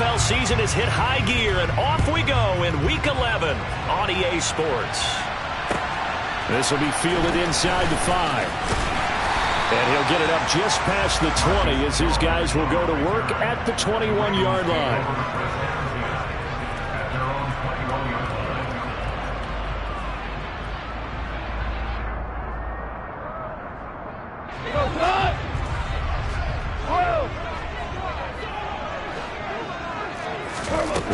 NFL season has hit high gear, and off we go in Week 11 on EA Sports. This will be fielded inside the 5. And he'll get it up just past the 20 as his guys will go to work at the 21-yard line.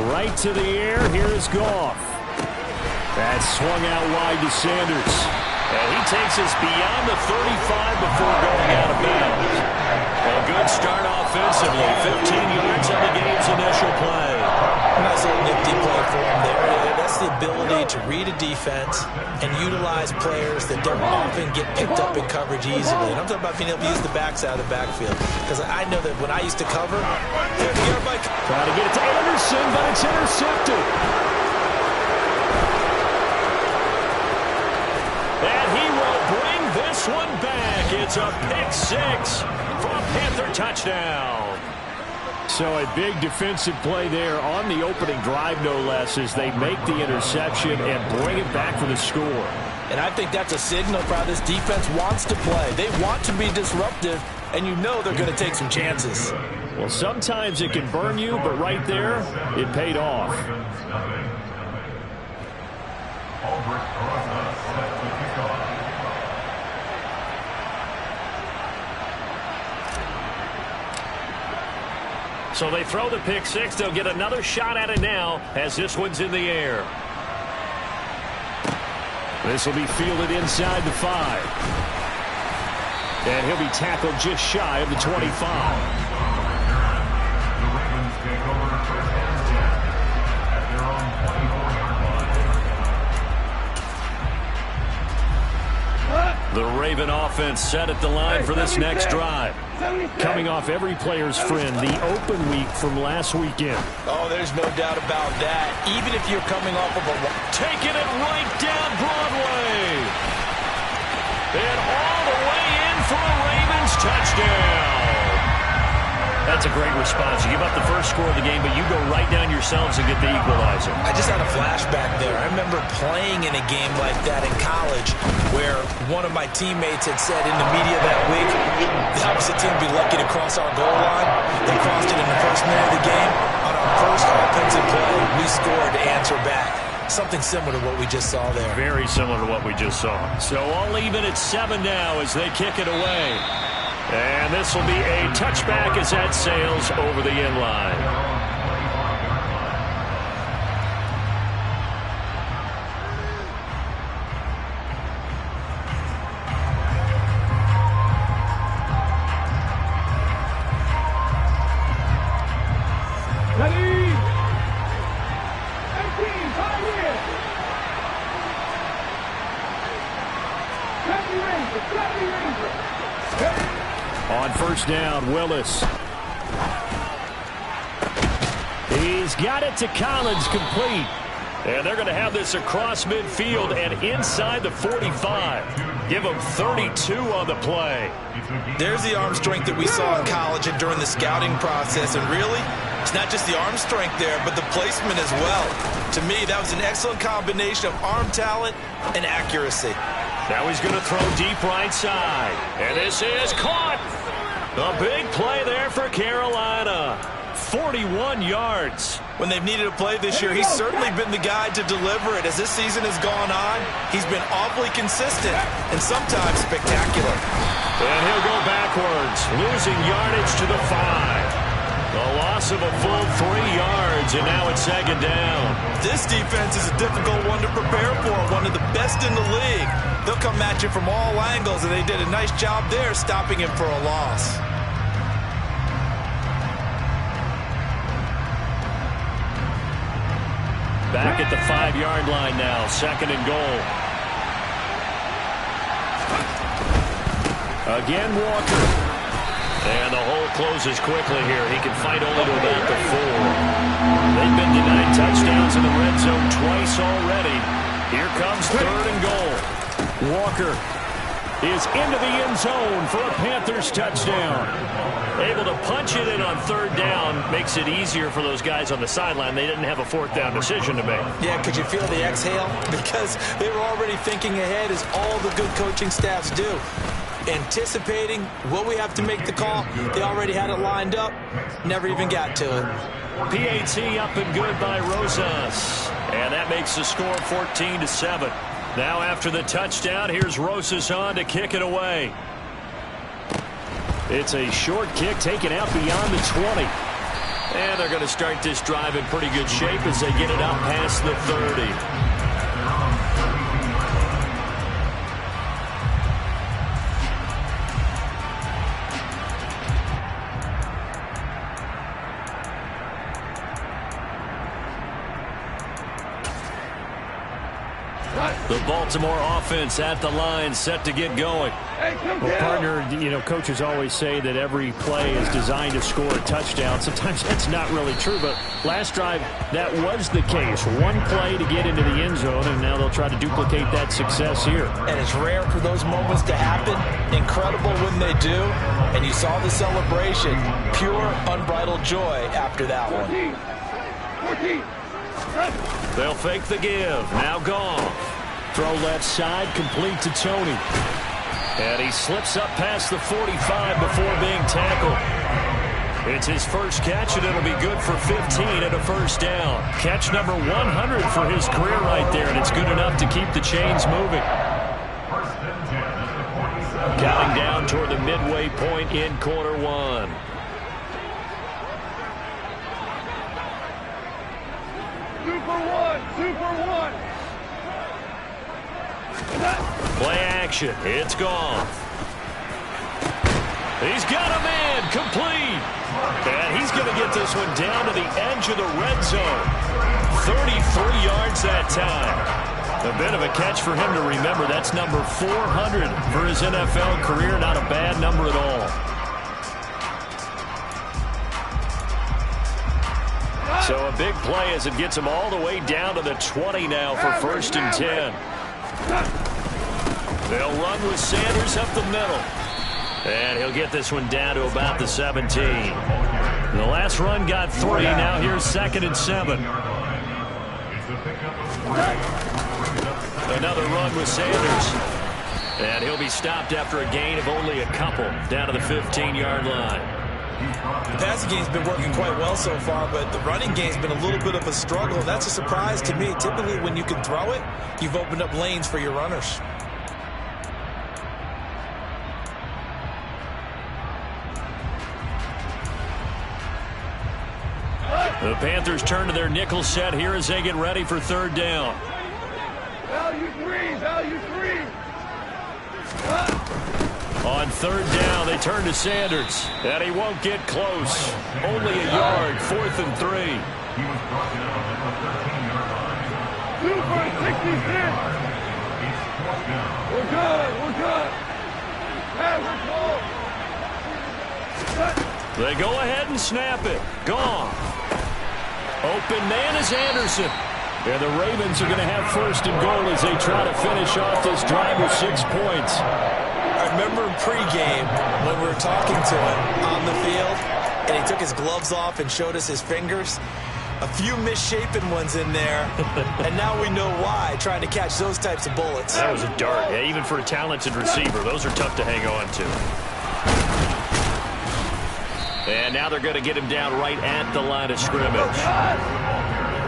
Right to the air. Here is Goff. That swung out wide to Sanders. And he takes us beyond the 35 before going out of bounds. A good start offensively. 15 yards on the game's initial play. Nice little nifty play for him there. That's the ability to read a defense and utilize players that don't often get picked up in coverage easily. And I'm talking about being able to use the backside of the backfield. Because I know that when I used to cover, try to get it to Anderson, but it's intercepted. And he will bring this one back. It's a pick 6 for a Panther touchdown. So a big defensive play there on the opening drive, no less, as they make the interception and bring it back for the score. And I think that's a signal for how this defense wants to play. They want to be disruptive, and you know they're going to take some chances. Well, sometimes it can burn you, but right there, it paid off. So they throw the pick 6. They'll get another shot at it now as this one's in the air. This will be fielded inside the 5. And he'll be tackled just shy of the 25. The Raven offense set at the line for this next drive. Coming off every player's friend, the open week from last weekend. Oh, there's no doubt about that. Even if you're coming off of a... Taking it right down Broadway. And all the way in for a Ravens touchdown. That's a great response. You give up the first score of the game, but you go right down yourselves and get the equalizer. I just had a flashback there. I remember playing in a game like that in college where one of my teammates had said in the media that week, the opposite team would be lucky to cross our goal line. They crossed it in the first minute of the game. On our first offensive play, we scored to answer back. Something similar to what we just saw there. Very similar to what we just saw. So all even at 7 now as they kick it away. And this will be a touchback as that sails over the end line. On first down, Willis. He's got it to Collins, complete. And they're going to have this across midfield and inside the 45. Give them 32 on the play. There's the arm strength that we saw in college and during the scouting process. And really, it's not just the arm strength there, but the placement as well. To me, that was an excellent combination of arm talent and accuracy. Now he's going to throw deep right side. And this is caught. A big play there for Carolina. 41 yards. When they've needed a play this year, he's certainly been the guy to deliver it. As this season has gone on, he's been awfully consistent and sometimes spectacular. And he'll go backwards, losing yardage to the 5. A loss of a full 3 yards, and now it's second down. This defense is a difficult one to prepare for, one of the best in the league. They'll come at you from all angles, and they did a nice job there stopping him for a loss. Back at the 5-yard line now, second and goal. Again, Walker. And the hole closes quickly here. He can fight only to about the 4. They've been denied touchdowns in the red zone twice already. Here comes third and goal. Walker. is into the end zone for a Panthers touchdown. Able to punch it in on third down makes it easier for those guys on the sideline. They didn't have a fourth down decision to make. Yeah, could you feel the exhale? Because they were already thinking ahead, as all the good coaching staffs do. Anticipating what we have to make the call. They already had it lined up. Never even got to it. PAT up and good by Rosas. And that makes the score 14-7. Now after the touchdown, here's Rosas on to kick it away. It's a short kick taken out beyond the 20. And they're going to start this drive in pretty good shape as they get it out past the 30. The Baltimore offense at the line, set to get going. Well, partner, coaches always say that every play is designed to score a touchdown. Sometimes that's not really true, but last drive, that was the case. One play to get into the end zone, and now they'll try to duplicate that success here. And it's rare for those moments to happen. Incredible when they do. And you saw the celebration. Pure, unbridled joy after that one. 14. They'll fake the give. Now gone. Throw left side, complete to Tony. And he slips up past the 45 before being tackled. It's his first catch, and it'll be good for 15 and a first down. Catch number 100 for his career right there, and it's good enough to keep the chains moving. Counting down toward the midway point in quarter one. Super one. Play action. It's gone. He's got a man. Complete. And he's going to get this one down to the edge of the red zone. 33 yards that time. A bit of a catch for him to remember. That's number 400 for his NFL career. Not a bad number at all. So a big play as it gets him all the way down to the 20 now for first and 10. They'll run with Sanders up the middle. And he'll get this one down to about the 17. The last run got 3. Now here's second and 7. Another run with Sanders. And he'll be stopped after a gain of only a couple down to the 15-yard line. The passing game's been working quite well so far, but the running game's been a little bit of a struggle. That's a surprise to me. Typically, when you can throw it, you've opened up lanes for your runners. The Panthers turn to their nickel set here as they get ready for third down. Value three. On third down, they turn to Sanders. And he won't get close. Only a yard, 4th and 3. Super 66. We're good. They go ahead and snap it. Gone. Open man is Anderson. And the Ravens are going to have first and goal as they try to finish off this drive with 6 points. I remember in pregame when we were talking to him on the field, and he took his gloves off and showed us his fingers. A few misshapen ones in there, and now we know why, trying to catch those types of bullets. That was a dart. Yeah, even for a talented receiver, those are tough to hang on to. And now they're going to get him down right at the line of scrimmage.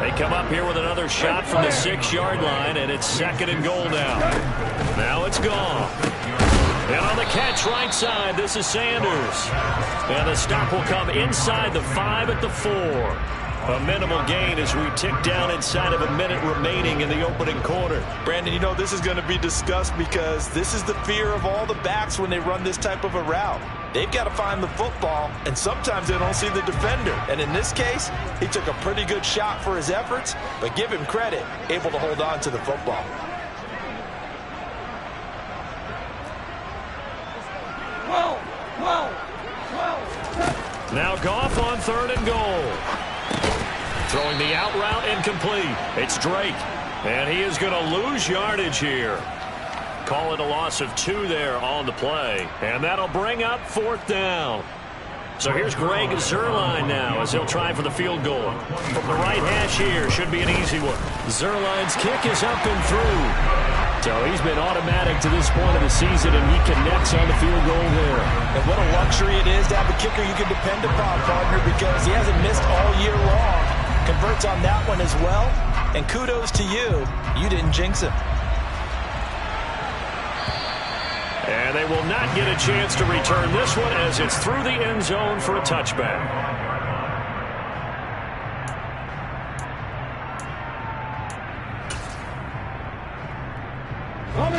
They come up here with another shot from the 6-yard line, and it's second and goal now. Now it's gone. And on the catch right side, this is Sanders. And the stop will come inside the 5 at the 4. A minimal gain as we tick down inside of a minute remaining in the opening quarter. Brandon, this is going to be discussed because this is the fear of all the backs when they run this type of a route. They've got to find the football, and sometimes they don't see the defender. And in this case, he took a pretty good shot for his efforts, but give him credit, able to hold on to the football. Now Goff on third and goal. Throwing the out route incomplete. It's Drake, and he is going to lose yardage here. Call it a loss of 2 there on the play. And that'll bring up 4th down. So here's Greg Zuerlein now as he'll try for the field goal. From the right hash here, should be an easy one. Zuerlein's kick is up and through. So he's been automatic to this point of the season, and he connects on the field goal there. And what a luxury it is to have a kicker you can depend upon, partner, because he hasn't missed all year long. Converts on that one as well. And kudos to you. You didn't jinx him. And they will not get a chance to return this one as it's through the end zone for a touchback.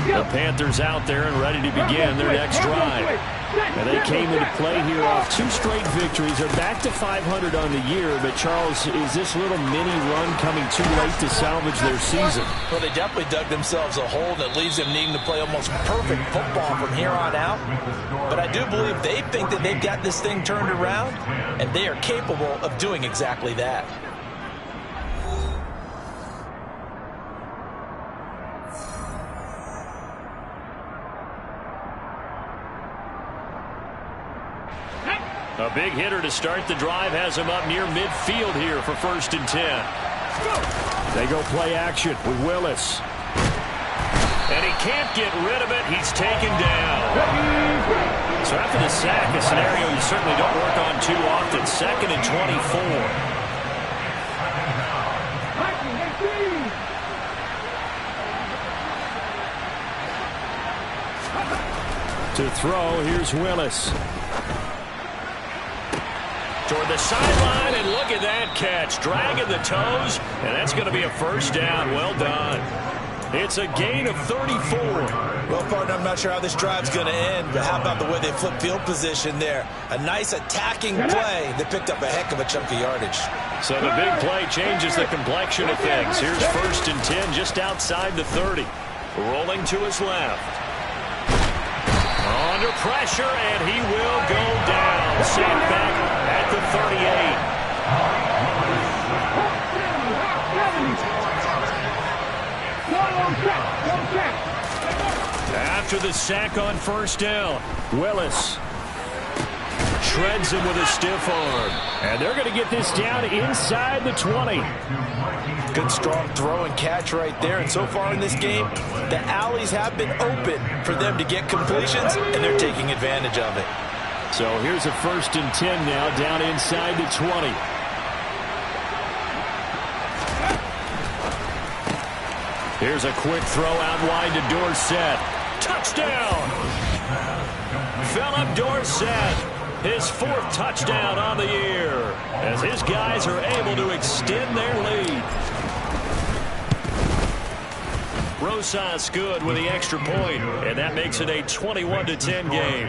The Panthers out there and ready to begin their next drive. And they came into play here off 2 straight victories. They're back to 500 on the year. But, Charles, is this little mini run coming too late to salvage their season? Well, they definitely dug themselves a hole that leaves them needing to play almost perfect football from here on out. But I do believe they think that they've got this thing turned around, and they are capable of doing exactly that. A big hitter to start the drive has him up near midfield here for 1st and 10. They go play action with Willis. And he can't get rid of it. He's taken down. So after the sack, a scenario you certainly don't work on too often. 2nd and 24. To throw, here's Willis. Toward the sideline, and look at that catch. Dragging the toes, and that's going to be a 1st down. Well done. It's a gain of 34. Well, partner, I'm not sure how this drive's going to end, but how about the way they flip field position there? A nice attacking play that picked up a heck of a chunk of yardage. So the big play changes the complexion of things. Here's 1st and 10 just outside the 30. Rolling to his left. Under pressure, and he will go down. Sacked back at the 38. After the sack on 1st down, Willis shreds him with a stiff arm. And they're going to get this down inside the 20. Good strong throw and catch right there. And so far in this game, the alleys have been open for them to get completions, and they're taking advantage of it. So here's a 1st and 10 now down inside the 20. Here's a quick throw out wide to Dorsett. Touchdown! Philip Dorsett, his 4th touchdown on the year, as his guys are able to extend their lead. Rosas good with the extra point, and that makes it a 21-10 game.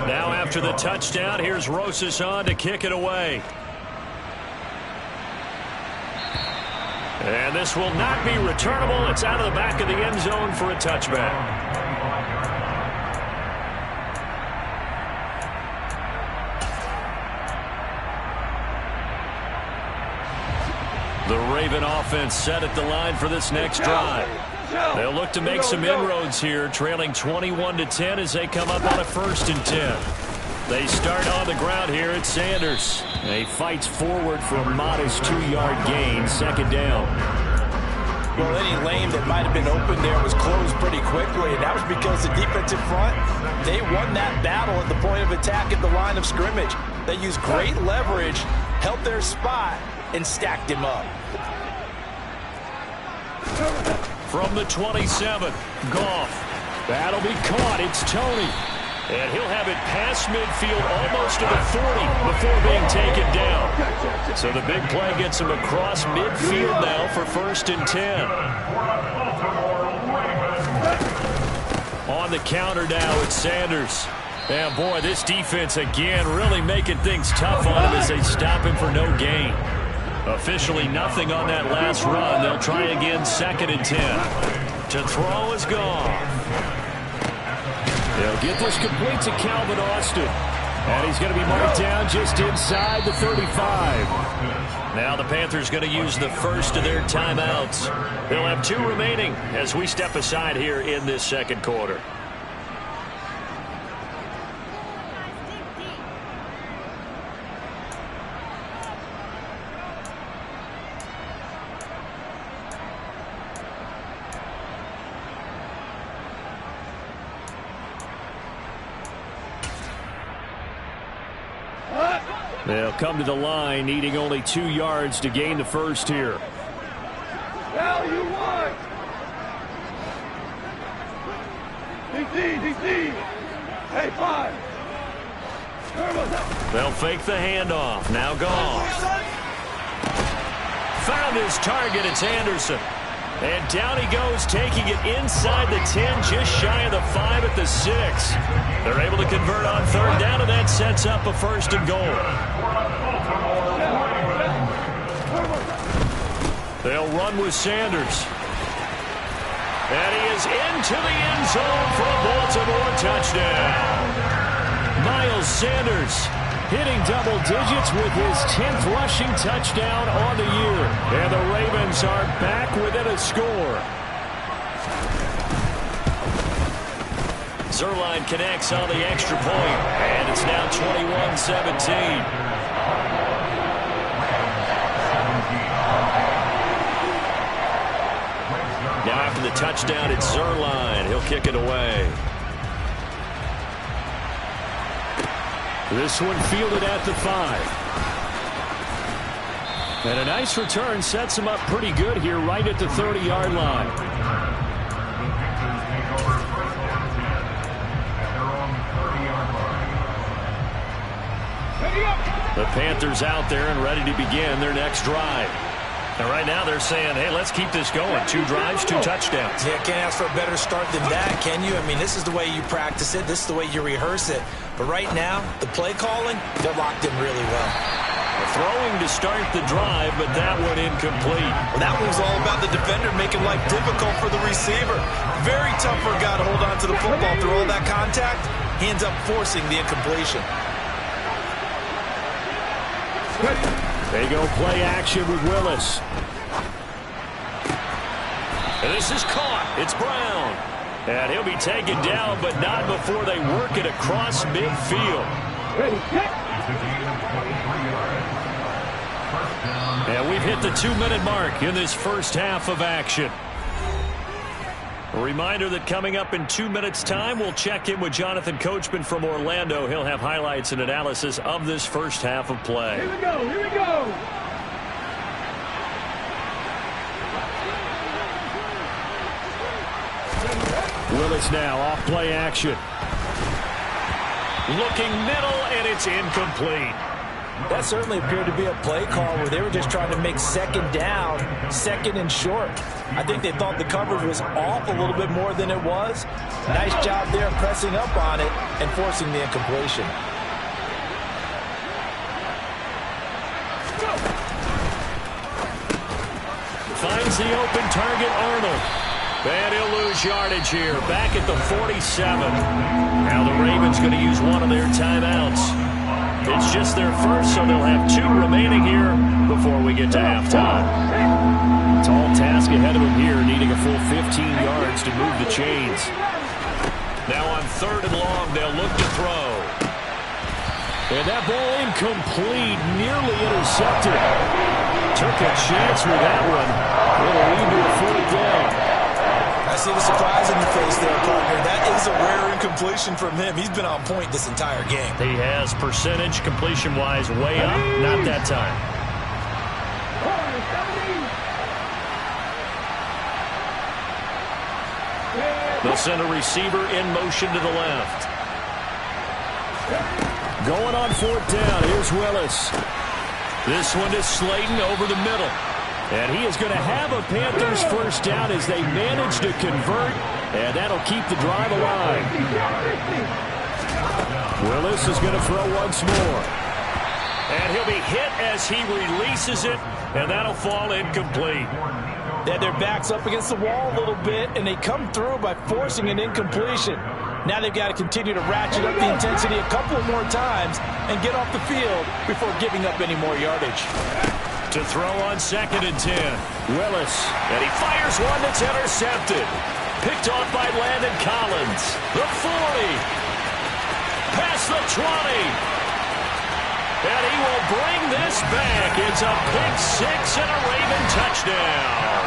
Now after the touchdown, here's Rosas on to kick it away. And this will not be returnable. It's out of the back of the end zone for a touchback. The Raven offense set at the line for this next drive. They'll look to make some inroads here, trailing 21-10 as they come up on a 1st and 10. They start on the ground here at Sanders. And he fights forward for a modest 2-yard gain, 2nd down. Well, any lane that might have been open there was closed pretty quickly, and that was because the defensive front, they won that battle at the point of attack at the line of scrimmage. They used great leverage, held their spot, and stacked him up. From the 27, Goff. That'll be caught. It's Tony. And he'll have it past midfield almost to the 40 before being taken down. So the big play gets him across midfield now for 1st and 10. On the counter now, it's Sanders. And boy, this defense again really making things tough on him as they stop him for no gain. Officially nothing on that last run. They'll try again 2nd and 10. To throw is Goff. They'll get this complete to Calvin Austin. And he's going to be marked down just inside the 35. Now the Panthers going to use the first of their timeouts. They'll have 2 remaining as we step aside here in this second quarter. They'll come to the line, needing only 2 yards to gain the first here. Now you want. DC. Hey, 5. They'll fake the handoff. Now Goff. Found his target. It's Anderson. And down he goes, taking it inside the 10, just shy of the 5 at the 6. They're able to convert on 3rd down, and that sets up a 1st and goal. They'll run with Sanders. And he is into the end zone for a Baltimore touchdown. Miles Sanders hitting double digits with his 10th rushing touchdown on the year. And the Ravens are back within a score. Zerline connects on the extra point, and it's now 21-17. Now after the touchdown, it's Zerline. He'll kick it away. This one fielded at the 5. And a nice return sets him up pretty good here right at the 30-yard line. The Panthers out there and ready to begin their next drive. And right now they're saying, hey, let's keep this going. 2 drives, 2 touchdowns. Yeah, can't ask for a better start than that, can you? I mean, this is the way you practice it. This is the way you rehearse it. But right now, the play calling, they're locked in really well. Throwing to start the drive, but that one incomplete. Well, that one was all about the defender making life difficult for the receiver. Very tough for a guy to hold on to the football through all that contact. He ends up forcing the incompletion. They go play action with Willis. And this is caught. It's Brown. And he'll be taken down, but not before they work it across midfield. And we've hit the 2-minute mark in this first half of action. A reminder that coming up in 2 minutes' time, we'll check in with Jonathan Coachman from Orlando. He'll have highlights and analysis of this first half of play. Here we go. Willis now off play action. Looking middle, and it's incomplete. That certainly appeared to be a play call where they were just trying to make 2nd down, 2nd and short. I think they thought the coverage was off a little bit more than it was. Nice job there pressing up on it and forcing the incompletion. Finds the open target, Arnold. And he'll lose yardage here. Back at the 47. Now the Ravens going to use one of their timeouts. It's just their first, so they'll have 2 remaining here before we get to halftime. Tall task ahead of him here, needing a full 15 yards to move the chains. Now on 3rd and long, they'll look to throw. And that ball incomplete, nearly intercepted. Took a chance with that one. It'll lead to a 4th down. I see the surprise in your face there, partner. That is a rare incompletion from him. He's been on point this entire game. He has percentage completion-wise way up. Not that time. They'll send a receiver in motion to the left. Going on 4th down. Here's Willis. This one to Slayton over the middle. And he is going to have a Panthers 1st down as they manage to convert, and that'll keep the drive alive. Willis is going to throw once more. And he'll be hit as he releases it, and that'll fall incomplete. They had their backs up against the wall a little bit, and they come through by forcing an incompletion. Now they've got to continue to ratchet up the intensity a couple more times and get off the field before giving up any more yardage. To throw on 2nd and 10. Willis. And he fires one that's intercepted. Picked off by Landon Collins. The 40. Past the 20. And he will bring this back. It's a pick 6 and a Raven touchdown.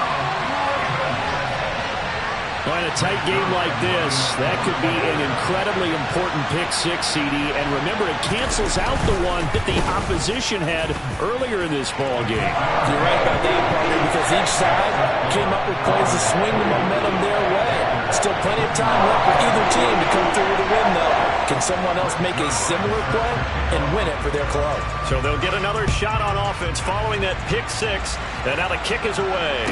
Well, in a tight game like this, that could be an incredibly important pick 6, CD. And remember, it cancels out the one that the opposition had earlier in this ball game. You're right about that, partner, because each side came up with plays to swing the momentum their way. Still plenty of time left for either team to come through with a win, though. Can someone else make a similar play and win it for their club? So they'll get another shot on offense following that pick 6. And now the kick is away.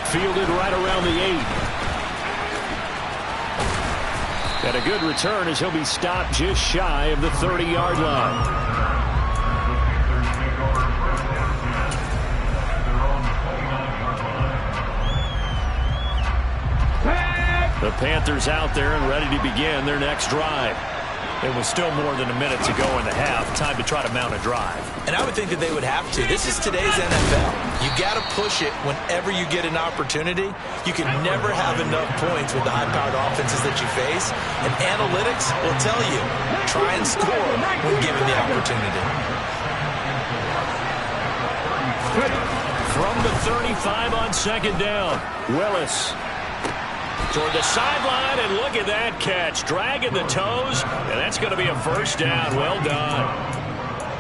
Fielded right around the 8. And a good return as he'll be stopped just shy of the 30-yard line. The Panthers out there and ready to begin their next drive. It was still more than a minute to go in the half. Time to try to mount a drive. And I would think that they would have to. This is today's NFL. You got to push it whenever you get an opportunity. You can never have enough points with the high-powered offenses that you face. And analytics will tell you, try and score when given the opportunity. From the 35 on 2nd down, Willis. Toward the sideline, and look at that catch. Dragging the toes, and that's going to be a first down. Well done.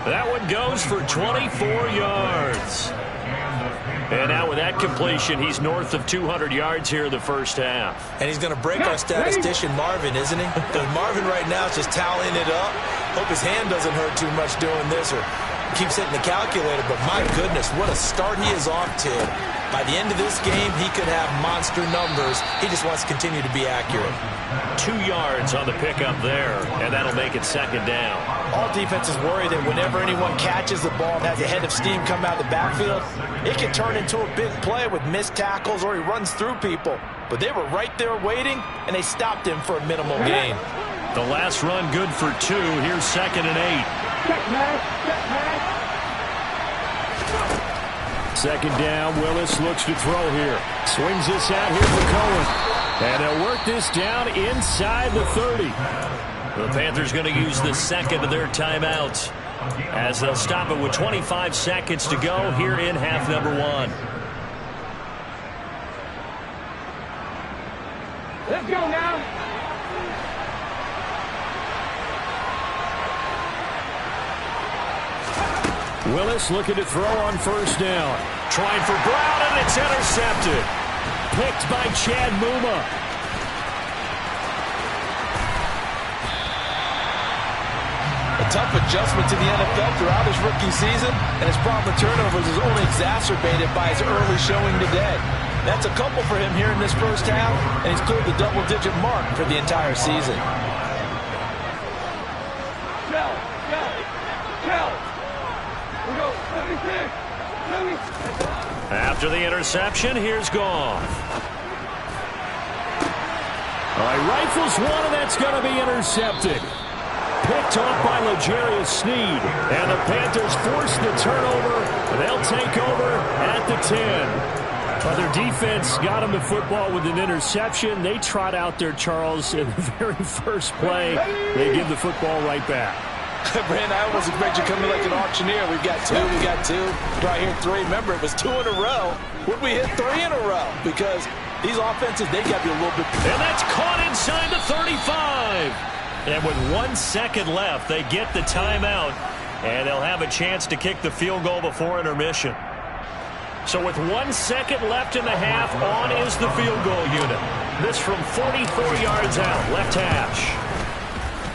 That one goes for 24 yards. And now with that completion, he's north of 200 yards here in the first half. And he's going to break our statistician Marvin, isn't he? Because Marvin right now is just tallying it up. Hope his hand doesn't hurt too much doing this or keeps hitting the calculator. But my goodness, what a start he is off to. By the end of this game, he could have monster numbers. He just wants to continue to be accurate. 2 yards on the pickup there, and that'll make it 2nd down. All defenses worry that whenever anyone catches the ball and has a head of steam come out of the backfield, it can turn into a big play with missed tackles or he runs through people. But they were right there waiting, and they stopped him for a minimal gain. The last run good for 2. Here's 2nd and 8. Check pass, check pass. 2nd down, Willis looks to throw here. Swings this out here for Cohen. And he'll work this down inside the 30. The Panthers going to use the 2nd of their timeouts as they'll stop it with 25 seconds to go here in half number 1. Let's go now. Willis looking to throw on 1st down. Trying for Brown, and it's intercepted. Picked by Chad Muma. A tough adjustment to the NFL throughout his rookie season, and his problem with turnovers is only exacerbated by his early showing today. That's a couple for him here in this first half, and he's cleared the double-digit mark for the entire season. After the interception, here's Goff. All right, rifles one, and that's going to be intercepted. Picked off by L'Jarius Sneed. And the Panthers force the turnover. They'll take over at the 10. Well, their defense got them the football with an interception. They trot out there, Charles, in the very first play. They give the football right back. Brand, I almost expect you to come in like an auctioneer. We've got 2, we got 2. Right here, 3. Remember, it was 2 in a row. Would we hit 3 in a row? Because these offenses, they got to be a little bit... And that's caught inside the 35. And with 1 second left, they get the timeout. And they'll have a chance to kick the field goal before intermission. So with 1 second left in the half, on is the field goal unit. This from 44 yards out, left hash.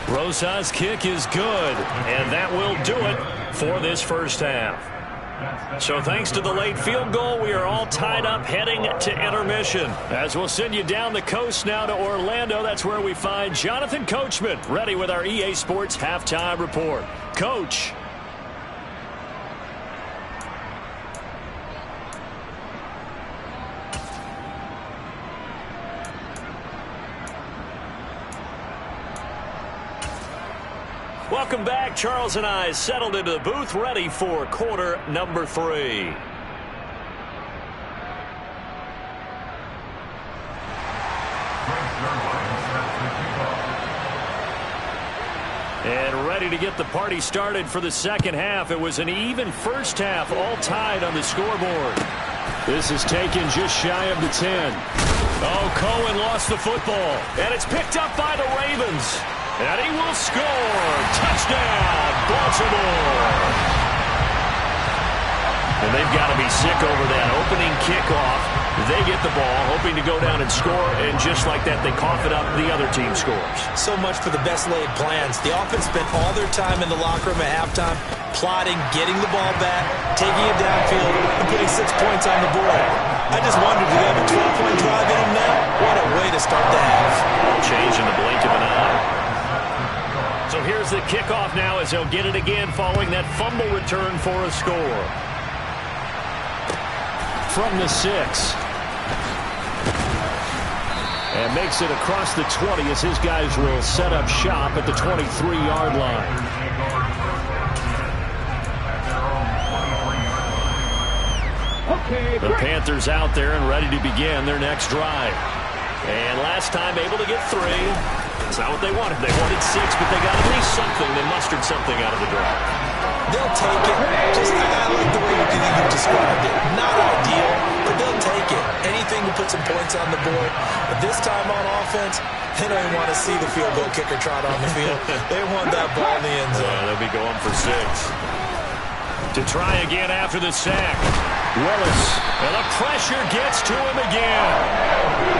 Rosa's kick is good, and that will do it for this first half. So thanks to the late field goal, we are all tied up heading to intermission. As we'll send you down the coast now to Orlando, that's where we find Jonathan Coachman ready with our EA Sports Halftime Report. Coach. Welcome back. Charles and I settled into the booth, ready for quarter number 3. And ready to get the party started for the second half. It was an even first half, all tied on the scoreboard. This is taken just shy of the 10. Oh, Cohen lost the football. And it's picked up by the Ravens. And he will score. Touchdown, Baltimore. And they've got to be sick over that opening kickoff. They get the ball, hoping to go down and score, and just like that, they cough it up, the other team scores. So much for the best laid plans. The offense spent all their time in the locker room at halftime, plotting, getting the ball back, taking it downfield, and putting 6 points on the board. I just wondered, do they have a 12-point drive in them now? What a way to start the half. All change in the blink of an eye. So here's the kickoff now as they'll get it again following that fumble return for a score. From the 6. And makes it across the 20 as his guys will set up shop at the 23-yard line. The Panthers out there and ready to begin their next drive. And last time able to get 3. It's not what they wanted. They wanted 6, but they got at least something. They mustered something out of the drive. They'll take it. Just I like the way you described it. Not ideal, but they'll take it. Anything to put some points on the board. But this time on offense, they don't even want to see the field goal kicker trot on the field. They want that ball in the end zone. They'll be going for 6. To try again after the sack. Willis. And the pressure gets to him again.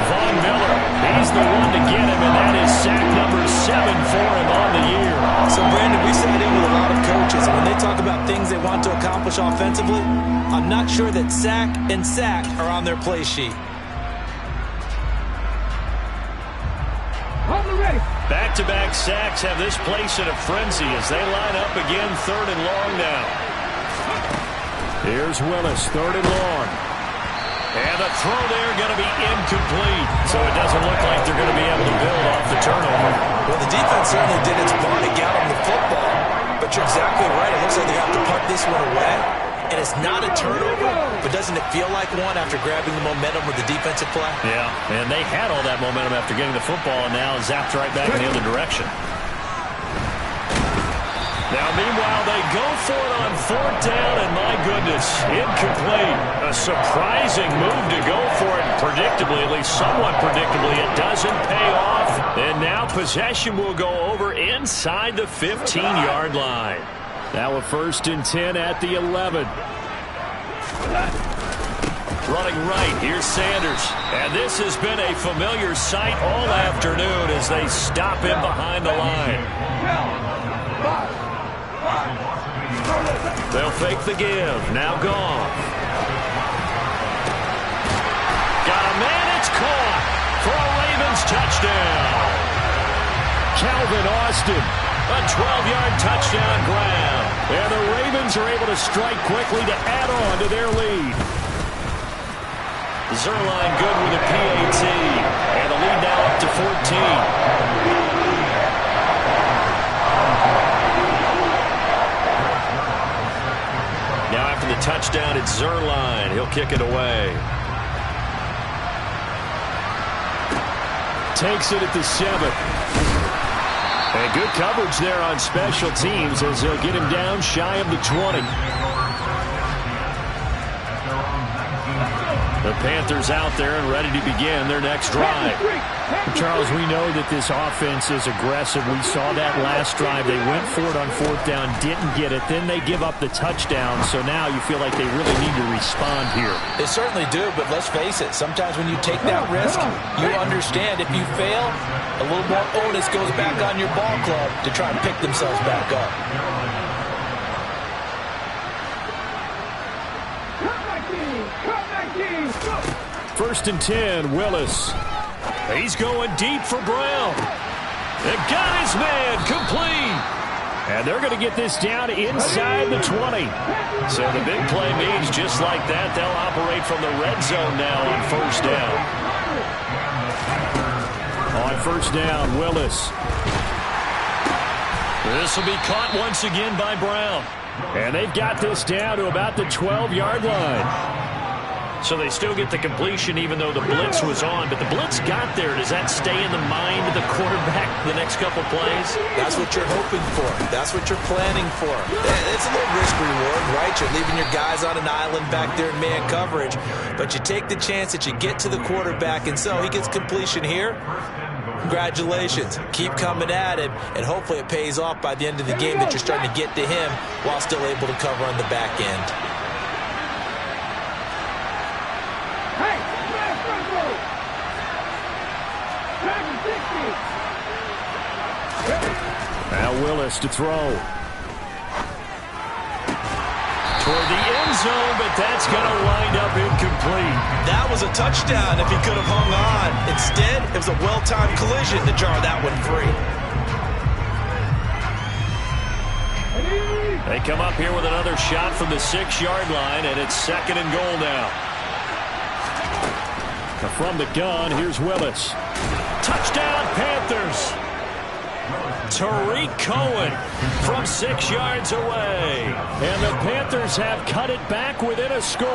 Von Miller, he's the one to get him, and that is sack number 7 for him on the year. So, Brandon, we sat in with a lot of coaches, and when they talk about things they want to accomplish offensively, I'm not sure that sack and sack are on their play sheet. Back-to-back sacks have this place in a frenzy as they line up again, 3rd and long now. Here's Willis, 3rd and long. And the throw there going to be incomplete. So it doesn't look like they're going to be able to build off the turnover. Well, the defense certainly did its part to get them the football. But you're exactly right. It looks like they have to punt this one away. And it's not a turnover, but doesn't it feel like one after grabbing the momentum with the defensive play? Yeah, and they had all that momentum after getting the football and now zapped right back in the other direction. Now, meanwhile, they go for it on 4th down, and my goodness, incomplete. A surprising move to go for it, predictably, at least somewhat predictably. It doesn't pay off, and now possession will go over inside the 15-yard line. Now a 1st and 10 at the 11. Running right, here's Sanders. And this has been a familiar sight all afternoon as they stop him behind the line. They'll fake the give. Now gone. Got a man. It's caught for a Ravens touchdown. Calvin Austin. A 12-yard touchdown grab. And the Ravens are able to strike quickly to add on to their lead. Zerline good with a PAT. And the lead now up to 14. Now after the touchdown, it's Zerline. He'll kick it away. Takes it at the 7. And good coverage there on special teams as they'll get him down shy of the 20. The Panthers out there and ready to begin their next drive. Charles, we know that this offense is aggressive. We saw that last drive. They went for it on 4th down, didn't get it. Then they give up the touchdown. So now you feel like they really need to respond here. They certainly do, but let's face it. Sometimes when you take that risk, you understand if you fail, a little more onus goes back on your ball club to try and pick themselves back up. 1st and 10, Willis. He's going deep for Brown. And got his man complete. And they're going to get this down inside the 20. So the big play means just like that, they'll operate from the red zone now on 1st down. On 1st down, Willis. This will be caught once again by Brown. And they've got this down to about the 12-yard line. So they still get the completion even though the blitz was on. But the blitz got there. Does that stay in the mind of the quarterback the next couple plays? That's what you're hoping for. That's what you're planning for. It's a little risk reward, right? You're leaving your guys on an island back there in man coverage. But you take the chance that you get to the quarterback, and so he gets completion here. Congratulations. Keep coming at him, and hopefully it pays off by the end of the game that you're starting to get to him while still able to cover on the back end. Now Willis to throw. Toward the end zone, but that's going to wind up incomplete. That was a touchdown if he could have hung on. Instead, it was a well-timed collision to jar that one free. They come up here with another shot from the 6-yard line, and it's 2nd and goal now. From the gun, here's Willis. Touchdown, Panthers. Tariq Cohen from 6 yards away. And the Panthers have cut it back within a score.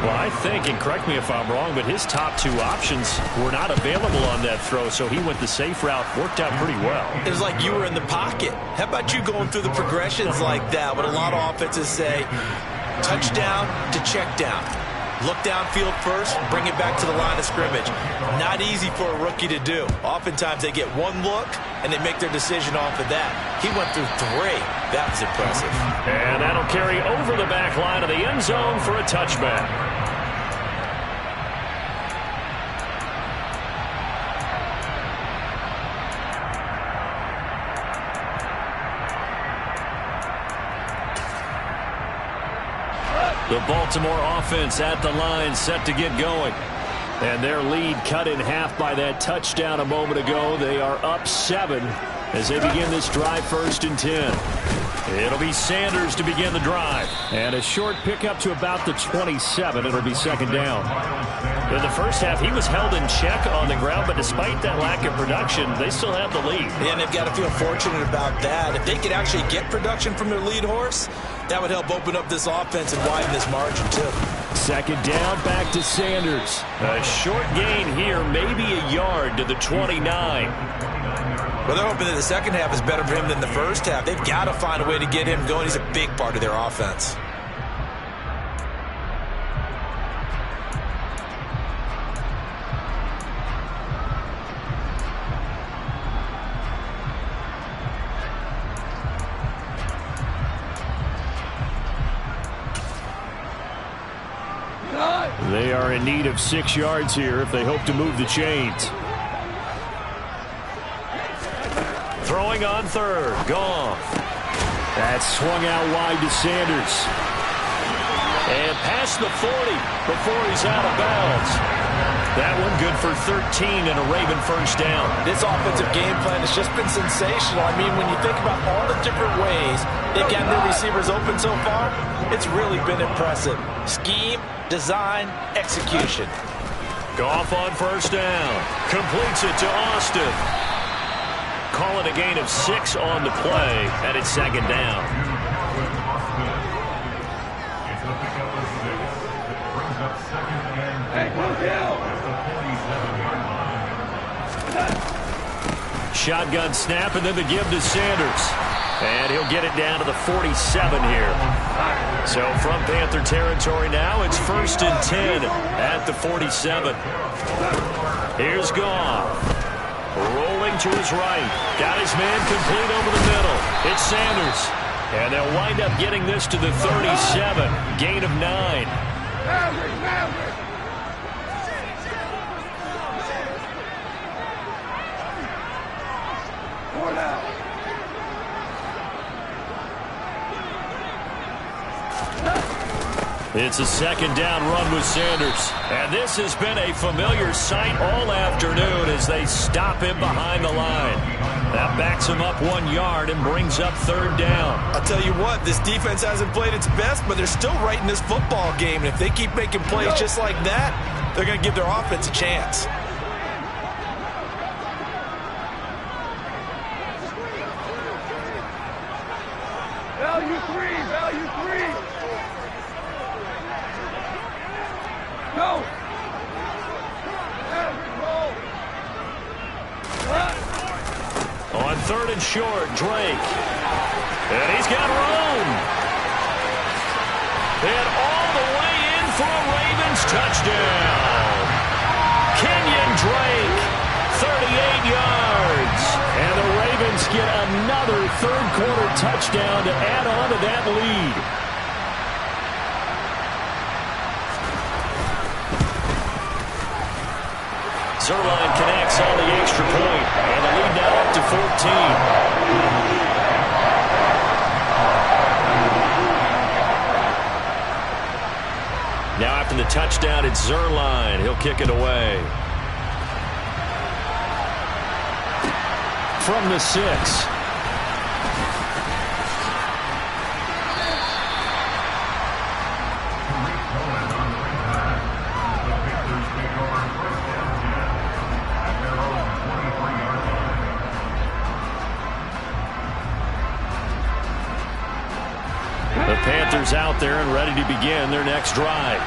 Well, I think, and correct me if I'm wrong, but his top 2 options were not available on that throw, so he went the safe route. Worked out pretty well. It was like you were in the pocket. How about you going through the progressions like that? What a lot of offenses say, touchdown to check down. Look downfield first, bring it back to the line of scrimmage. Not easy for a rookie to do. Oftentimes they get one look, and they make their decision off of that. He went through 3. That was impressive. And that'll carry over the back line of the end zone for a touchback. The Baltimore offense at the line, set to get going. And their lead cut in half by that touchdown a moment ago. They are up 7 as they begin this drive, 1st and 10. It'll be Sanders to begin the drive. And a short pickup to about the 27. It'll be 2nd down. In the first half, he was held in check on the ground, but despite that lack of production, they still have the lead. And they've got to feel fortunate about that. If they could actually get production from their lead horse, that would help open up this offense and widen this margin, too. 2nd down, back to Sanders. A short gain here, maybe a yard to the 29. Well, they're hoping that the second half is better for him than the first half. They've got to find a way to get him going. He's a big part of their offense. They are in need of 6 yards here if they hope to move the chains. Throwing on 3rd. Goff. That's swung out wide to Sanders. And past the 40 before he's out of bounds. That one good for 13 and a Raven 1st down. This offensive game plan has just been sensational. I mean, when you think about all the different ways they've gotten their receivers open so far, it's really been impressive. Scheme, design, execution. Goff on 1st down. Completes it to Austin. Call it a gain of 6 on the play, and it's 2nd down. Shotgun snap, and then the give to Sanders. And he'll get it down to the 47 here. So from Panther territory now, it's 1st and 10 at the 47. Here's Goff. Rolling to his right. Got his man complete over the middle. It's Sanders. And they'll wind up getting this to the 37. Gain of 9. It's a 2nd down run with Sanders. And this has been a familiar sight all afternoon as they stop him behind the line. That backs him up 1 yard and brings up 3rd down. I'll tell you what, this defense hasn't played its best, but they're still right in this football game. And if they keep making plays just like that, they're going to give their offense a chance. Go! On 3rd and short, Drake. And he's got room. And all the way in for a Ravens touchdown. Kenyon Drake, 38 yards. And the Ravens get another third-quarter touchdown to add on to that lead. Zerline connects on the extra point, and the lead now up to 14. Now after the touchdown, it's Zerline. He'll kick it away. From the 6. The Panthers out there and ready to begin their next drive.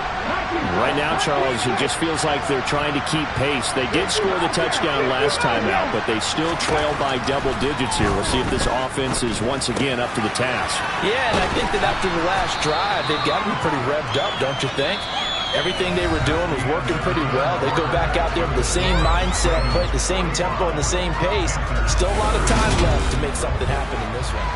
Right now, Charles, it just feels like they're trying to keep pace. They did score the touchdown last time out, but they still trail by double digits here. We'll see if this offense is once again up to the task. Yeah, and I think that after the last drive, they've got to be pretty revved up, don't you think? Everything they were doing was working pretty well. They go back out there with the same mindset, play at the same tempo and the same pace. Still a lot of time left to make something happen in this one.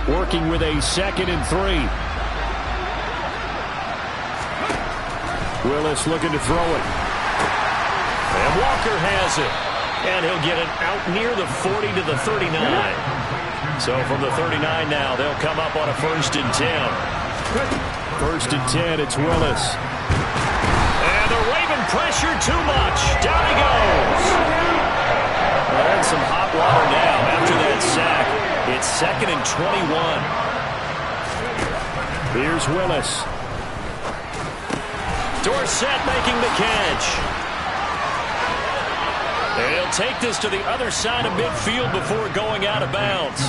Working with a 2nd and 3. Willis looking to throw it. And Walker has it. And he'll get it out near the 40 to the 39. So from the 39 now, they'll come up on a 1st and 10. 1st and 10, it's Willis. And the Raven pressure too much. Down he goes. Well, in some hot water now after that sack. It's 2nd and 21. Here's Willis. Dorsett making the catch. And he'll take this to the other side of midfield before going out of bounds.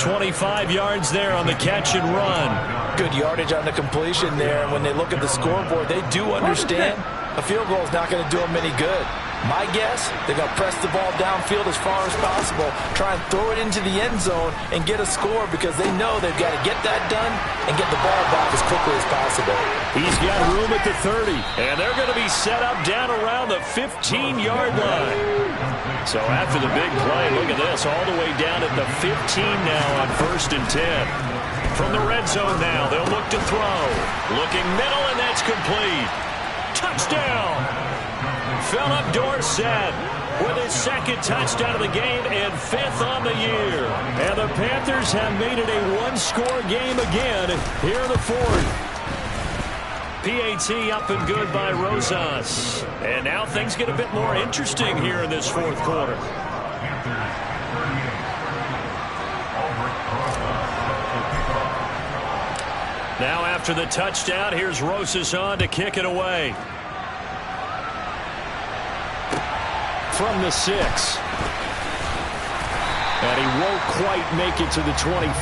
25 yards there on the catch and run. Good yardage on the completion there. And when they look at the scoreboard, they do understand a field goal is not going to do them any good. My guess, they're going to press the ball downfield as far as possible, try and throw it into the end zone and get a score because they know they've got to get that done and get the ball back as quickly as possible. He's got room at the 30. And they're going to be set up down around the 15-yard line. So after the big play, look at this, all the way down at the 15 now on 1st and 10. From the red zone now, they'll look to throw. Looking middle, and that's complete. Touchdown! Philip Dorsett with his 2nd touchdown of the game and 5th on the year. And the Panthers have made it a one-score game again here in the 4th. PAT up and good by Rosas. And now things get a bit more interesting here in this 4th quarter. Now after the touchdown, here's Rosas on to kick it away. From the 6. And he won't quite make it to the 25.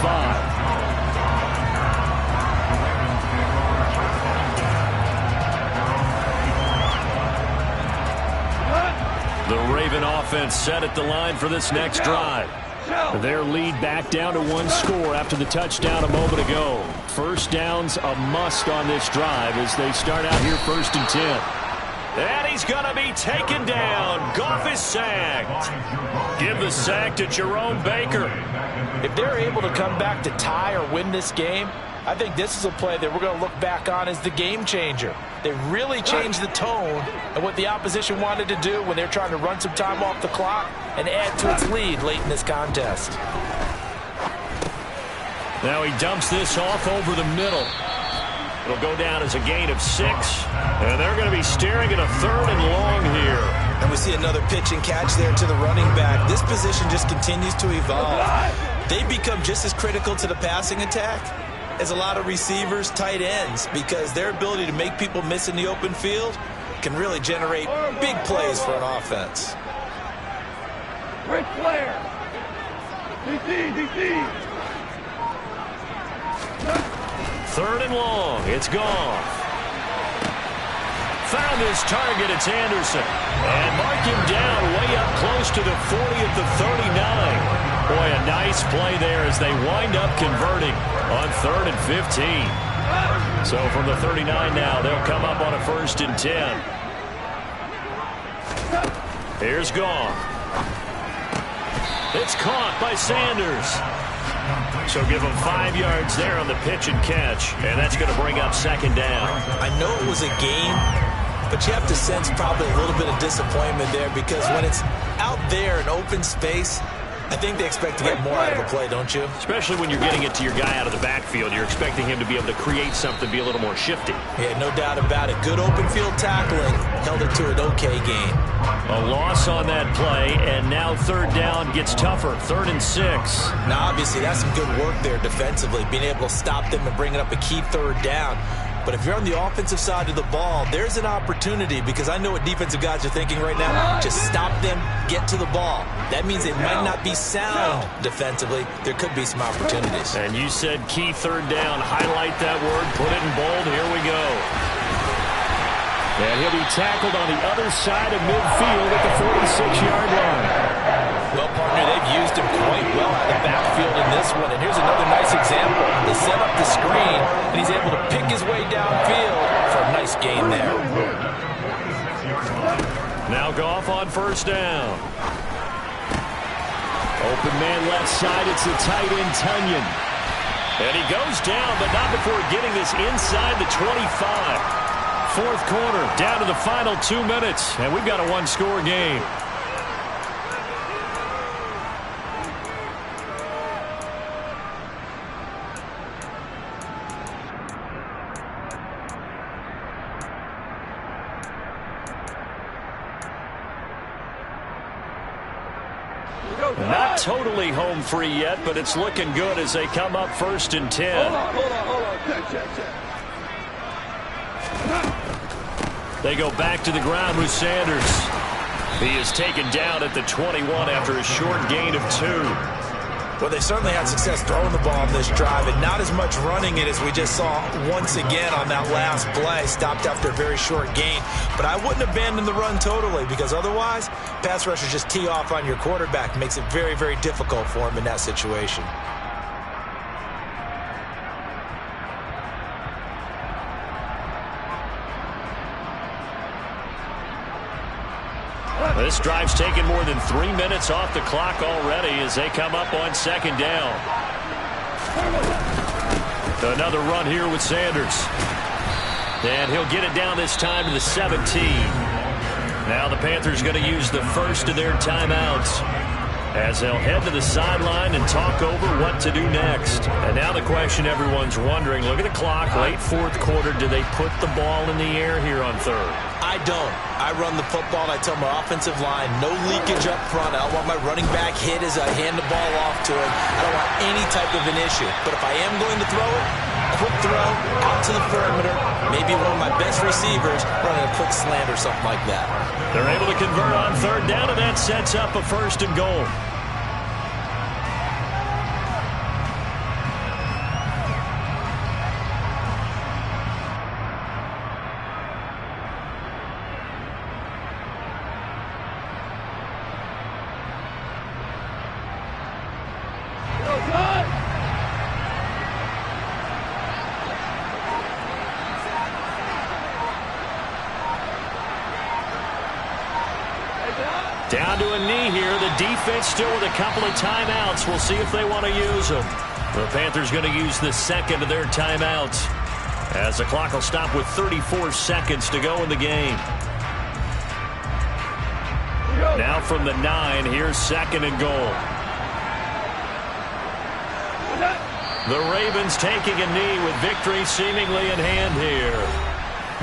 The Raven offense set at the line for this next drive. Their lead back down to one score after the touchdown a moment ago. First down's a must on this drive as they start out here 1st and 10. And he's going to be taken down. Goff is sacked. Give the sack to Jerome Baker. If they're able to come back to tie or win this game, I think this is a play that we're going to look back on as the game changer. They really changed the tone and what the opposition wanted to do when they're trying to run some time off the clock and add to its lead late in this contest. Now he dumps this off over the middle. It'll go down as a gain of 6. And they're going to be staring at a 3rd and long here. And we see another pitch and catch there to the running back. This position just continues to evolve. They become just as critical to the passing attack as a lot of receivers, tight ends, because their ability to make people miss in the open field can really generate big plays for an offense. Ric Flair. DC. 3rd and long. It's gone. Found his target. It's Anderson. And mark him down way up close to the 40 at the 39. Boy, a nice play there as they wind up converting on 3rd and 15. So from the 39 now, they'll come up on a 1st and 10. Here's Goff. It's caught by Sanders. So give him 5 yards there on the pitch and catch, and that's going to bring up 2nd down. I know it was a game, but you have to sense probably a little bit of disappointment there because when it's out there in open space, I think they expect to get more out of a play, don't you? Especially when you're getting it to your guy out of the backfield. You're expecting him to be able to create something, be a little more shifty. Yeah, no doubt about it. Good open field tackling. Held it to an okay gain. A loss on that play, and now 3rd down gets tougher. 3rd and 6. Now, obviously, that's some good work there defensively, being able to stop them and bringing up a key 3rd down. But if you're on the offensive side of the ball, there's an opportunity because I know what defensive guys are thinking right now. Just stop them, get to the ball. That means they might not be sound defensively. There could be some opportunities. And you said key 3rd down. Highlight that word. Put it in bold. Here we go. And he'll be tackled on the other side of midfield at the 46-yard line. Well, partner, they've used him quite well out of the backfield in this one. And here's another nice example. They set up the screen, and he's able to pick his way downfield for a nice gain there. Now Goff on 1st down. Open man left side. It's the tight end, Tunyon. And he goes down, but not before getting this inside the 25. 4th quarter, down to the final 2 minutes, and we've got a 1-score game. Not totally home free yet, but it's looking good as they come up 1st and 10. Hold on. Check. They go back to the ground with Sanders. He is taken down at the 21 after a short gain of 2. Well, they certainly had success throwing the ball on this drive, and not as much running it as we just saw once again on that last play. Stopped after a very short gain. But I wouldn't abandon the run totally because otherwise, pass rushers just tee off on your quarterback. Makes it very, very difficult for him in that situation. This drive's taken more than 3 minutes off the clock already as they come up on 2nd down. Another run here with Sanders. And he'll get it down this time to the 17. Now the Panthers going to use the first of their timeouts as they'll head to the sideline and talk over what to do next. And now the question everyone's wondering, look at the clock, late 4th quarter, do they put the ball in the air here on 3rd? I don't. I run the football, and I tell my offensive line, no leakage up front. I don't want my running back hit as I hand the ball off to him. I don't want any type of an issue. But if I am going to throw it, quick throw, out to the perimeter, maybe one of my best receivers running a quick slant or something like that. They're able to convert on 3rd down, and that sets up a 1st and goal. Down to a knee here. The defense still with a couple of timeouts. We'll see if they want to use them. The Panthers going to use the 2nd of their timeouts as the clock will stop with 34 seconds to go in the game. Now from the 9, here's 2nd and goal. The Ravens taking a knee with victory seemingly in hand here.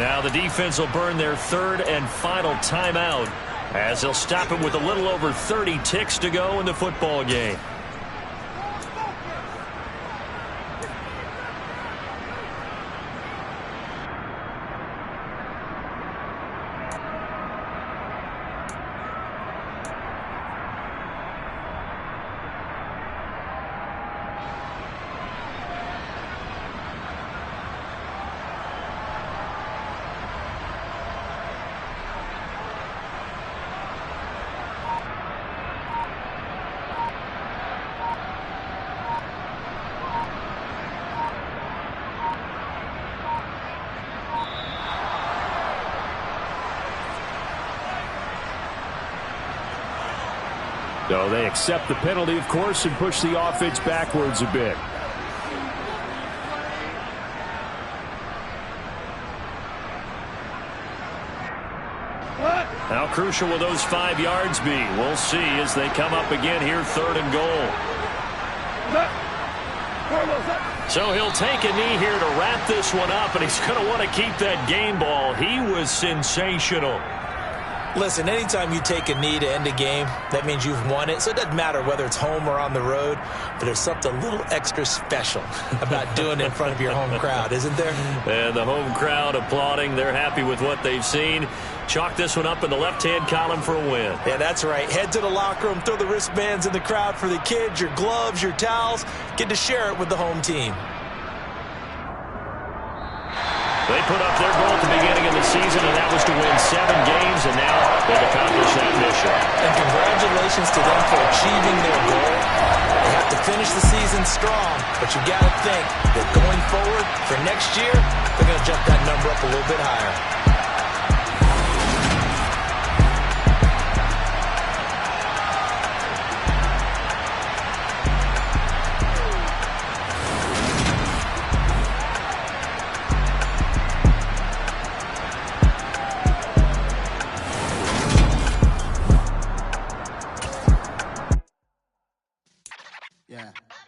Now the defense will burn their 3rd and final timeout as they'll stop it with a little over 30 ticks to go in the football game. No, they accept the penalty, of course, and push the offense backwards a bit. How crucial will those 5 yards be? We'll see as they come up again here, 3rd and goal. So he'll take a knee here to wrap this one up, and he's going to want to keep that game ball. He was sensational. Listen, anytime you take a knee to end a game, that means you've won it. So it doesn't matter whether it's home or on the road, but there's something a little extra special about doing it in front of your home crowd, isn't there? And the home crowd applauding. They're happy with what they've seen. Chalk this one up in the left-hand column for a win. Yeah, that's right. Head to the locker room, throw the wristbands in the crowd for the kids, your gloves, your towels. Get to share it with the home team. They put up their goal at the beginning of the season, and that was to win 7 games, and now they've accomplished that mission. And congratulations to them for achieving their goal. They have to finish the season strong, but you got to think that going forward for next year, they're going to jump that number up a little bit higher. Yeah.